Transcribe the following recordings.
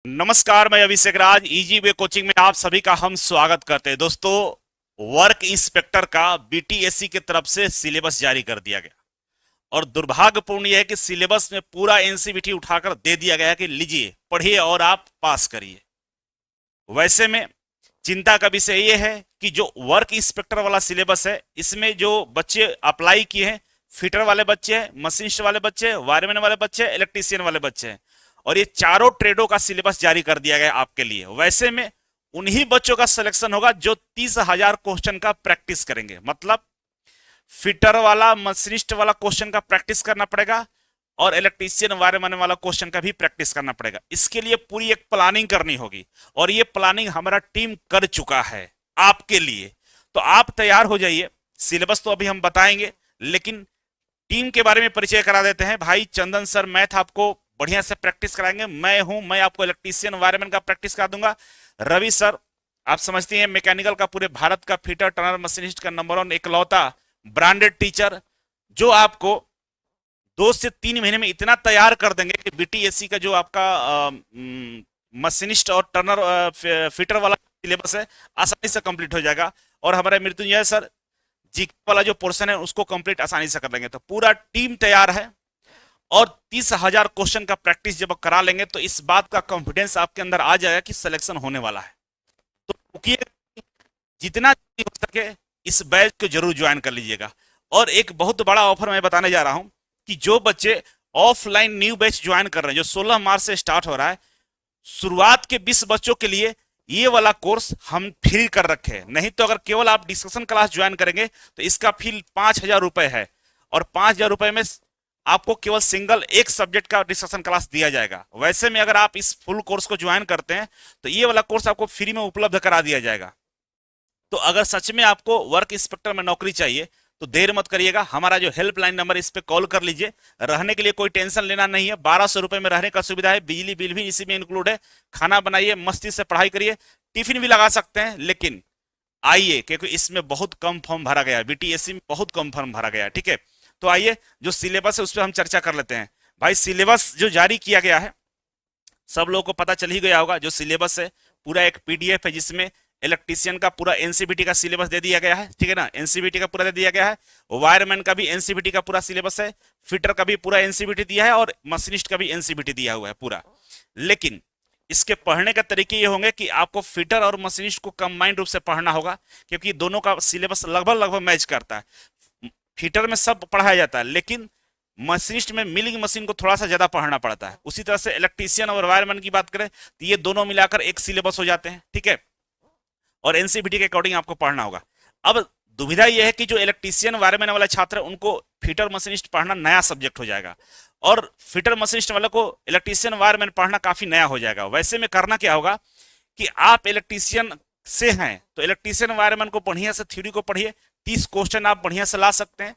नमस्कार, मैं अभिषेक राज easy way coaching में आप सभी का हम स्वागत करते हैं। दोस्तों, वर्क इंस्पेक्टर का बीटीएससी की तरफ से सिलेबस जारी कर दिया गया और दुर्भाग्यपूर्ण यह है कि सिलेबस में पूरा एनसीईआरटी उठाकर दे दिया गया है कि लीजिए पढ़िए और आप पास करिए। वैसे में चिंता का विषय यह है कि जो वर्क इंस्पेक्टर वाला सिलेबस है, इसमें जो बच्चे अप्लाई किए हैं, फिटर वाले बच्चे हैं, मशीनिस्ट वाले बच्चे हैं, वायरमैन वाले बच्चे हैं, इलेक्ट्रीशियन वाले बच्चे हैं, और ये चारों ट्रेडों का सिलेबस जारी कर दिया गया आपके लिए। वैसे में उन्हीं बच्चों का सिलेक्शन होगा जो 30,000 क्वेश्चन का प्रैक्टिस करेंगे। मतलब फिटर वाला, मशीनिस्ट वाला क्वेश्चन का प्रैक्टिस करना पड़ेगा और इलेक्ट्रीशियन, वायरमैन वाला क्वेश्चन का भी प्रैक्टिस करना पड़ेगा। इसके लिए पूरी एक प्लानिंग करनी होगी और ये प्लानिंग हमारा टीम कर चुका है आपके लिए। तो आप तैयार हो जाइए। सिलेबस तो अभी हम बताएंगे, लेकिन टीम के बारे में परिचय करा देते हैं। भाई चंदन सर मैथ आपको बढ़िया से प्रैक्टिस कराएंगे। मैं आपको इलेक्ट्रीशियन, वायरमैन का प्रैक्टिस करा दूंगा। रवि सर, आप समझते हैं मैकेनिकल का पूरे भारत का फिटर, टर्नर, मशीनिस्ट का नंबर 1 इकलौता ब्रांडेड टीचर, जो आपको 2 से 3 महीने में इतना तैयार कर देंगे कि बीटीएससी का जो आपका मशीनिस्ट और टर्नर फिटर वाला सिलेबस है आसानी से कंप्लीट हो जाएगा। और हमारे मृत्युंजय सर जीके वाला जो पोर्शन है उसको कंप्लीट आसानी से कर लेंगे। तो पूरा टीम तैयार है और 30,000 क्वेश्चन का प्रैक्टिस जब करा लेंगे तो इस बात का कॉन्फिडेंस आपके अंदर आ जाएगा कि सिलेक्शन होने वाला है। तो रुकिए, जितना जल्दी हो सके इस बैच को जरूर ज्वाइन कर लीजिएगा। और एक बहुत बड़ा ऑफर मैं बताने जा रहा हूं कि जो बच्चे ऑफलाइन न्यू बैच ज्वाइन कर रहे हैं, जो 16 मार्च से स्टार्ट हो रहा है, शुरुआत के 20 बच्चों के लिए ये वाला कोर्स हम फ्री कर रखे हैं। नहीं तो अगर केवल आप डिस्कशन क्लास ज्वाइन करेंगे तो इसका फी 5,000 रुपए है और 5,000 रुपए में आपको केवल सिंगल एक सब्जेक्ट का डिस्कशन क्लास दिया जाएगा। वैसे में अगर आप इस फुल कोर्स को ज्वाइन करते हैं तो ये वाला कोर्स आपको फ्री में उपलब्ध करा दिया जाएगा। तो अगर सच में आपको वर्क इंस्पेक्टर में नौकरी चाहिए तो देर मत करिएगा, हमारा जो हेल्पलाइन नंबर इस पे कॉल कर लीजिए। रहने के लिए कोई टेंशन लेना नहीं है। 1,200 रुपए में रहने का सुविधा है, बिजली बिल भी इसी में इंक्लूड है। खाना बनाइए, मस्ती से पढ़ाई करिए, टिफिन भी लगा सकते हैं। लेकिन आइए, क्योंकि इसमें बहुत कम फॉर्म भरा गया है, बीटीएससी में बहुत कम फॉर्म भरा गया है। ठीक है, तो आइए जो सिलेबस है उस पर हम चर्चा कर लेते हैं। भाई सिलेबस जो जारी किया गया है, सब लोगों को पता चल ही गया होगा। जो सिलेबस है पूरा एक पीडीएफ है जिसमें इलेक्ट्रीशियन का पूरा एनसीईआरटी का सिलेबस दे दिया गया है। ठीक है ना, एनसीईआरटी का पूरा दे दिया गया है। वायरमैन का भी एनसीईआरटी का पूरा सिलेबस है, फिटर का भी पूरा एनसीईआरटी दिया है और मशीनिस्ट का भी एनसीईआरटी दिया हुआ है पूरा। लेकिन इसके पढ़ने का तरीके ये होंगे कि आपको फिटर और मशीनिस्ट को कंबाइंड रूप से पढ़ना होगा, क्योंकि दोनों का सिलेबस लगभग लगभग मैच करता है। फिटर में सब पढ़ाया जाता है, लेकिन मशीनिस्ट में मिलिंग मशीन को थोड़ा सा ज्यादा पढ़ना पड़ता है। उसी तरह से इलेक्ट्रीशियन और वायरमैन की बात करें तो ये दोनों मिलाकर एक सिलेबस हो जाते हैं। ठीक है, और एनसीईआरटी के अकॉर्डिंग आपको पढ़ना होगा। अब दुविधा यह है कि जो इलेक्ट्रीशियन, वायरमैन वाले छात्र हैं उनको फिटर मशीनिस्ट पढ़ना नया सब्जेक्ट हो जाएगा और फिटर मशीनिस्ट वाले को इलेक्ट्रीशियन, वायरमैन पढ़ना काफी नया हो जाएगा। वैसे में करना क्या होगा कि आप इलेक्ट्रीशियन से हैं तो इलेक्ट्रीशियन, वायरमैन को बढ़िया से थ्योरी को पढ़िए, 30 क्वेश्चन आप बढ़िया से ला सकते हैं।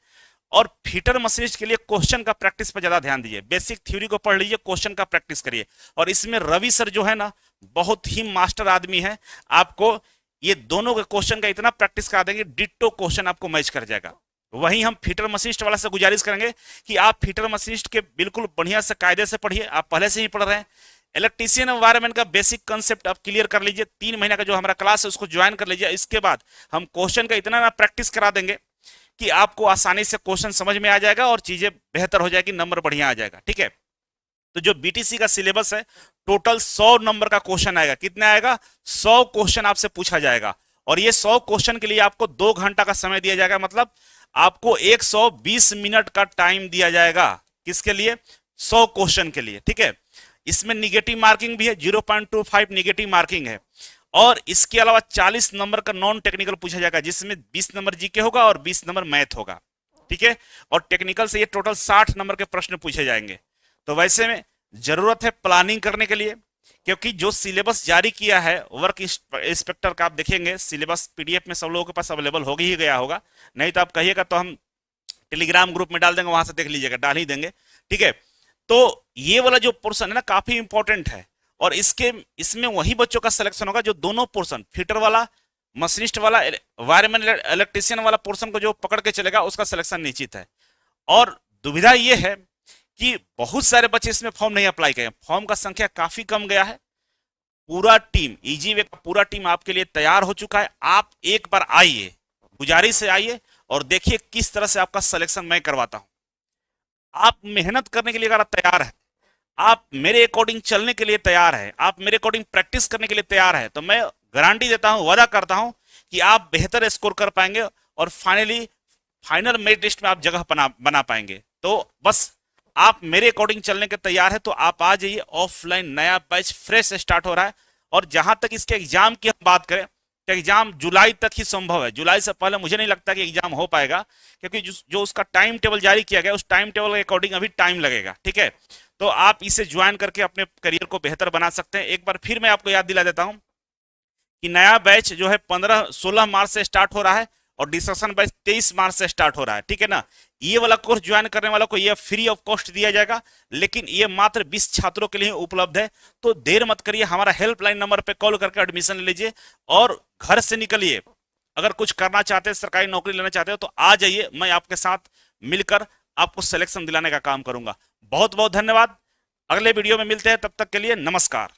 और फिटर मशीनिस्ट के लिए क्वेश्चन का प्रैक्टिस पर ज्यादा ध्यान दीजिए। बेसिक थ्योरी को पढ़ लीजिए, क्वेश्चन का प्रैक्टिस करिए। और इसमें रवि सर जो है ना, बहुत ही मास्टर आदमी है। आपको ये दोनों के क्वेश्चन का इतना प्रैक्टिस करा देंगे, डिट्टो क्वेश्चन आपको मैच कर जाएगा। वहीं हम फिटर मशीनिस्ट वाला से गुजारिश करेंगे कि आप फिटर मशीनिस्ट के बिल्कुल बढ़िया से कायदे से पढ़िए, आप पहले से ही पढ़ रहे हैं। इलेक्ट्रीशियन एनवायरमेंट का बेसिक कंसेप्ट आप क्लियर कर लीजिए, 3 महीने का जो हमारा क्लास है उसको ज्वाइन कर लीजिए। इसके बाद हम क्वेश्चन का इतना ना प्रैक्टिस करा देंगे कि आपको आसानी से क्वेश्चन समझ में आ जाएगा और चीजें बेहतर हो जाएगी, नंबर बढ़िया आ जाएगा। ठीक है, तो जो बीटीसी का सिलेबस है टोटल 100 नंबर का क्वेश्चन आएगा। कितना आएगा? 100 क्वेश्चन आपसे पूछा जाएगा और ये 100 क्वेश्चन के लिए आपको 2 घंटा का समय दिया जाएगा। मतलब आपको 120 मिनट का टाइम दिया जाएगा। किसके लिए? 100 क्वेश्चन के लिए। ठीक है, इसमें निगेटिव मार्किंग भी है, 0.25 निगेटिव मार्किंग है। और इसके अलावा 40 नंबर का नॉन टेक्निकल पूछा जाएगा, जिसमें 20 नंबर जीके होगा और 20 नंबर मैथ होगा। ठीक है, और टेक्निकल से ये टोटल 60 नंबर के प्रश्न पूछे जाएंगे। तो वैसे में जरूरत है प्लानिंग करने के लिए, क्योंकि जो सिलेबस जारी किया है वर्क इंस्पेक्टर का, आप देखेंगे सिलेबस पीडीएफ में सब लोगों के पास अवेलेबल हो ही गया होगा। नहीं तो आप कहिएगा तो हम टेलीग्राम ग्रुप में डाल देंगे, वहां से देख लीजिएगा, डाल ही देंगे। ठीक है, तो ये वाला जो पोर्शन है ना काफी इंपॉर्टेंट है और इसमें वही बच्चों का सिलेक्शन होगा जो दोनों पोर्शन, फिटर वाला, मशीनिस्ट वाला, वायरमैन, इलेक्ट्रीशियन वाला पोर्शन को जो पकड़ के चलेगा उसका सिलेक्शन निश्चित है। और दुविधा ये है कि बहुत सारे बच्चे इसमें फॉर्म नहीं अप्लाई किए, फॉर्म का संख्या काफी कम गया है पूरा टीम, इजी वे का पूरा टीम आपके लिए तैयार हो चुका है। आप एक बार आइए, गुजारिश से आइए और देखिए किस तरह से आपका सिलेक्शन मैं करवाता हूं। आप मेहनत करने के लिए अगर आप तैयार है, आप मेरे अकॉर्डिंग चलने के लिए तैयार है, आप मेरे अकॉर्डिंग प्रैक्टिस करने के लिए तैयार है, तो मैं गारंटी देता हूं, वादा करता हूं कि आप बेहतर स्कोर कर पाएंगे और फाइनल मेरिट लिस्ट में आप जगह बना पाएंगे। तो बस आप मेरे अकॉर्डिंग चलने के तैयार है तो आप आ जाइए। ऑफलाइन नया बैच फ्रेश स्टार्ट हो रहा है। और जहां तक इसके एग्जाम की हम बात करें तो एग्जाम जुलाई तक ही संभव है। जुलाई से पहले मुझे नहीं लगता कि एग्जाम हो पाएगा, क्योंकि जो उसका टाइम टेबल जारी किया गया उस टाइम टेबल के अकॉर्डिंग अभी टाइम लगेगा। ठीक है, तो आप इसे ज्वाइन करके अपने करियर को बेहतर बना सकते हैं। एक बार फिर मैं आपको याद दिला देता हूं कि नया बैच जो है 16 मार्च से स्टार्ट हो रहा है और डिस्कशन बैच 23 मार्च से स्टार्ट हो रहा है। ठीक है ना, ये वाला कोर्स ज्वाइन करने वालों को ये फ्री ऑफ कॉस्ट दिया जाएगा, लेकिन ये मात्र 20 छात्रों के लिए उपलब्ध है। तो देर मत करिए, हमारा हेल्पलाइन नंबर पे कॉल करके एडमिशन ले लीजिए और घर से निकलिए। अगर कुछ करना चाहते हैं, सरकारी नौकरी लेना चाहते हो तो आ जाइए, मैं आपके साथ मिलकर आपको सिलेक्शन दिलाने का काम करूंगा। बहुत बहुत धन्यवाद। अगले वीडियो में मिलते हैं, तब तक के लिए नमस्कार।